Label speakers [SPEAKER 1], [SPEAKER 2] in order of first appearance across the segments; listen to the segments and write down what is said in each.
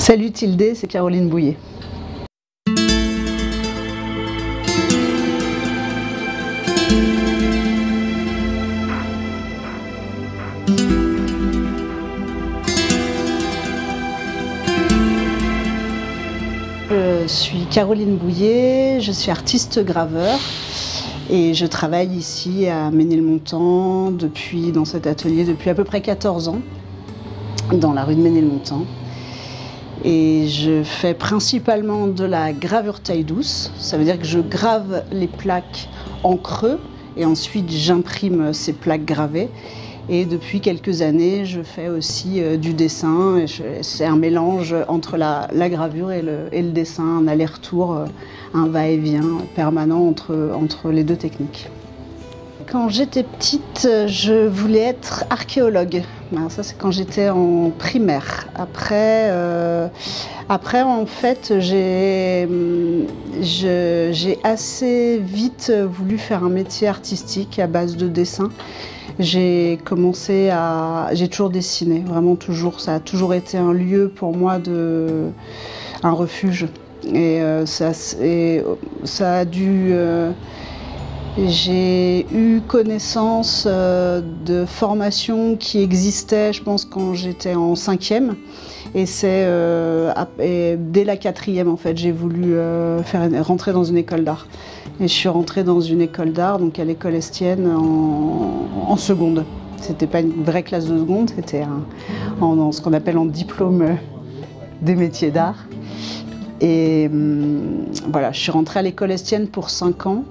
[SPEAKER 1] Salut Tildé, c'est Caroline Bouillet. Je suis Caroline Bouillet, je suis artiste graveur et je travaille ici à Ménilmontant dans cet atelier depuis à peu près 14 ans, dans la rue de Ménilmontant. Et je fais principalement de la gravure taille douce, ça veut dire que je grave les plaques en creux et ensuite j'imprime ces plaques gravées. Et depuis quelques années, je fais aussi du dessin. C'est un mélange entre la gravure et le dessin, un aller-retour, un va-et-vient permanent entre les deux techniques. Quand j'étais petite, je voulais être archéologue. Alors ça, c'est quand j'étais en primaire. Après en fait, j'ai assez vite voulu faire un métier artistique à base de dessin. J'ai toujours dessiné, vraiment toujours. Ça a toujours été un lieu pour moi un refuge. Et ça a dû. J'ai eu connaissance de formations qui existaient, je pense, quand j'étais en 5e. Et c'est dès la 4e, en fait, j'ai voulu rentrer dans une école d'art. Et je suis rentrée dans une école d'art, donc à l'école Estienne, en seconde. C'était pas une vraie classe de seconde, c'était ce qu'on appelle en diplôme des métiers d'art. Et voilà, je suis rentrée à l'école Estienne pour 5 ans.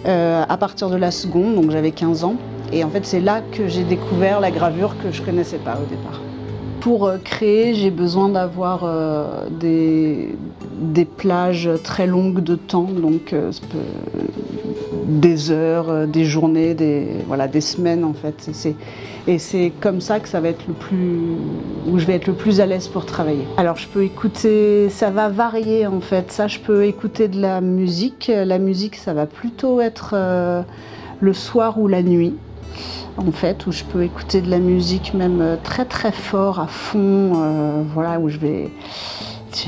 [SPEAKER 1] À partir de la seconde, donc j'avais 15 ans. Et en fait, c'est là que j'ai découvert la gravure que je ne connaissais pas au départ. Pour créer, j'ai besoin d'avoir des plages très longues de temps, donc des heures, des journées, des semaines en fait. Et c'est comme ça que ça va être où je vais être le plus à l'aise pour travailler. Alors je peux écouter, ça va varier en fait. Ça, je peux écouter de la musique. La musique, ça va plutôt être le soir ou la nuit. En fait, où je peux écouter de la musique même très très fort, à fond, où je vais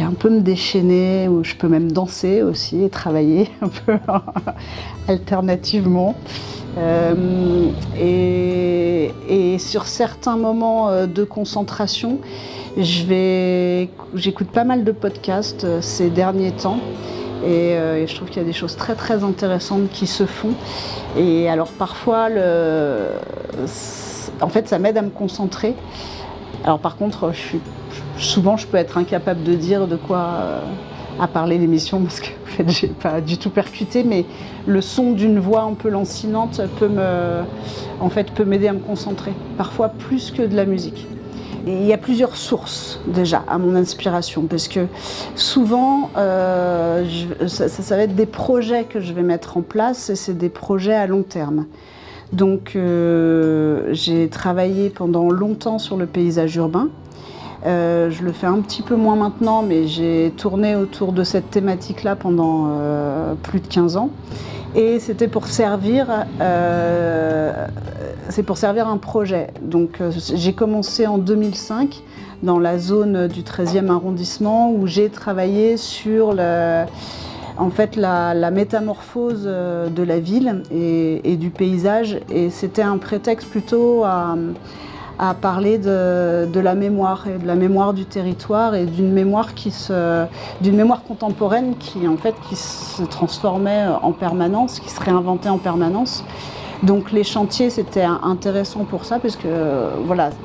[SPEAKER 1] un peu me déchaîner, où je peux même danser aussi et travailler un peu alternativement. Et sur certains moments de concentration, j'écoute pas mal de podcasts ces derniers temps. Et je trouve qu'il y a des choses très très intéressantes qui se font. Et alors parfois, en fait, ça m'aide à me concentrer. Alors par contre, souvent je peux être incapable de dire de quoi a parlé l'émission parce que en fait, j'ai pas du tout percuté. Mais le son d'une voix un peu lancinante peut m'aider à me concentrer. Parfois plus que de la musique. Et il y a plusieurs sources déjà à mon inspiration parce que souvent ça va être des projets que je vais mettre en place et c'est des projets à long terme. Donc j'ai travaillé pendant longtemps sur le paysage urbain. Je le fais un petit peu moins maintenant, mais j'ai tourné autour de cette thématique-là pendant plus de 15 ans. Et c'était pour servir un projet. Donc j'ai commencé en 2005 dans la zone du 13e arrondissement où j'ai travaillé sur la métamorphose de la ville et du paysage. Et c'était un prétexte plutôt à parler de la mémoire et de la mémoire du territoire et d'une mémoire contemporaine qui se transformait en permanence, qui se réinventait en permanence. Donc les chantiers, c'était intéressant pour ça parce que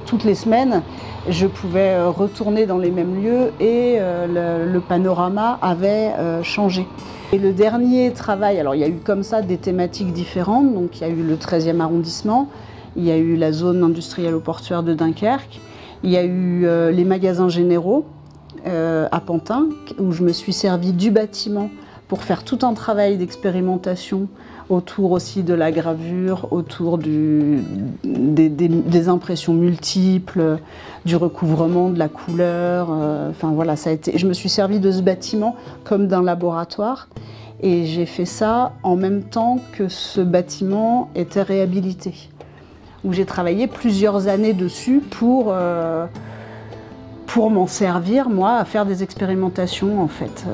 [SPEAKER 1] toutes les semaines, je pouvais retourner dans les mêmes lieux et le panorama avait changé. Et le dernier travail, alors il y a eu comme ça des thématiques différentes, donc il y a eu le 13e arrondissement, il y a eu la zone industrielle au portuaire de Dunkerque, il y a eu les magasins généraux à Pantin, où je me suis servi du bâtiment pour faire tout un travail d'expérimentation autour aussi de la gravure, autour des impressions multiples, du recouvrement, de la couleur. Je me suis servi de ce bâtiment comme d'un laboratoire et j'ai fait ça en même temps que ce bâtiment était réhabilité, où j'ai travaillé plusieurs années dessus pour pour m'en servir, moi, à faire des expérimentations, en fait,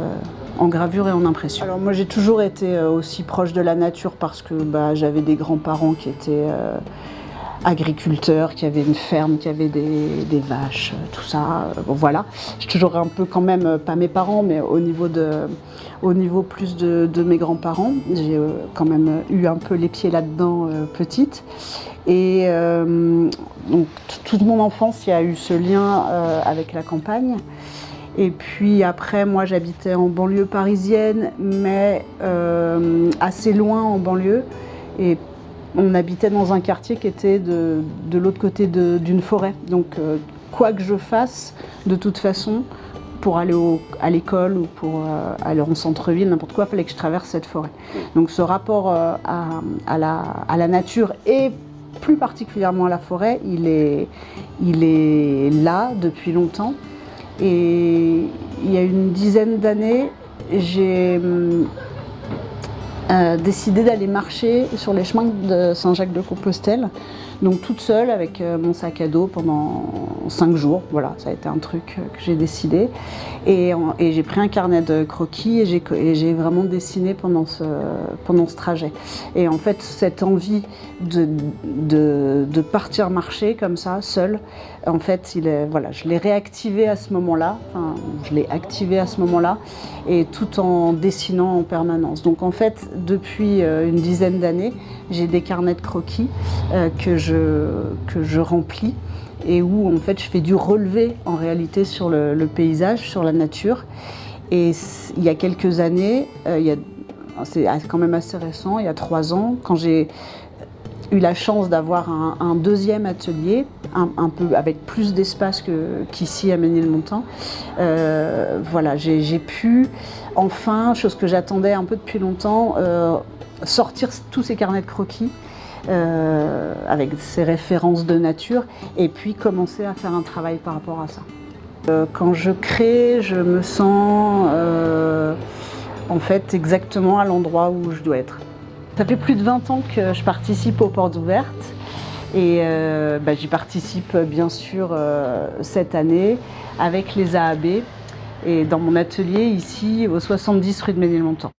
[SPEAKER 1] en gravure et en impression. Alors moi, j'ai toujours été aussi proche de la nature parce que j'avais des grands-parents qui étaient agriculteurs, qui avaient une ferme, qui avaient des vaches, tout ça. Bon, voilà. J'ai toujours un peu quand même, pas mes parents, mais au niveau plus de mes grands-parents. J'ai quand même eu un peu les pieds là-dedans petite. Et donc toute mon enfance, il y a eu ce lien avec la campagne. Et puis après, moi j'habitais en banlieue parisienne, mais assez loin en banlieue. Et on habitait dans un quartier qui était de l'autre côté d'une forêt. Donc quoi que je fasse, de toute façon, pour aller à l'école ou pour aller en centre-ville, n'importe quoi, il fallait que je traverse cette forêt. Donc ce rapport à la nature et plus particulièrement à la forêt, il est là depuis longtemps. Et il y a une dizaine d'années, j'ai décidé d'aller marcher sur les chemins de Saint-Jacques-de-Compostelle, donc toute seule avec mon sac à dos pendant 5 jours. Voilà, ça a été un truc que j'ai décidé. Et j'ai pris un carnet de croquis et j'ai vraiment dessiné pendant ce trajet. Et en fait, cette envie de partir marcher comme ça, seule, en fait, voilà, je l'ai réactivé à ce moment-là, enfin, je l'ai activé à ce moment-là, et tout en dessinant en permanence. Donc en fait, depuis une dizaine d'années, j'ai des carnets de croquis que je remplis et où en fait je fais du relevé en réalité sur le paysage, sur la nature. Et il y a quelques années, c'est quand même assez récent, il y a 3 ans, quand j'ai eu la chance d'avoir un deuxième atelier, un peu avec plus d'espace qu'ici à Ménilmontant. Voilà, j'ai pu enfin, chose que j'attendais un peu depuis longtemps, sortir tous ces carnets de croquis avec ces références de nature et puis commencer à faire un travail par rapport à ça. Quand je crée, je me sens en fait exactement à l'endroit où je dois être. Ça fait plus de 20 ans que je participe aux Portes Ouvertes et j'y participe bien sûr cette année avec les AAB et dans mon atelier ici au 70 rue de Ménilmontant.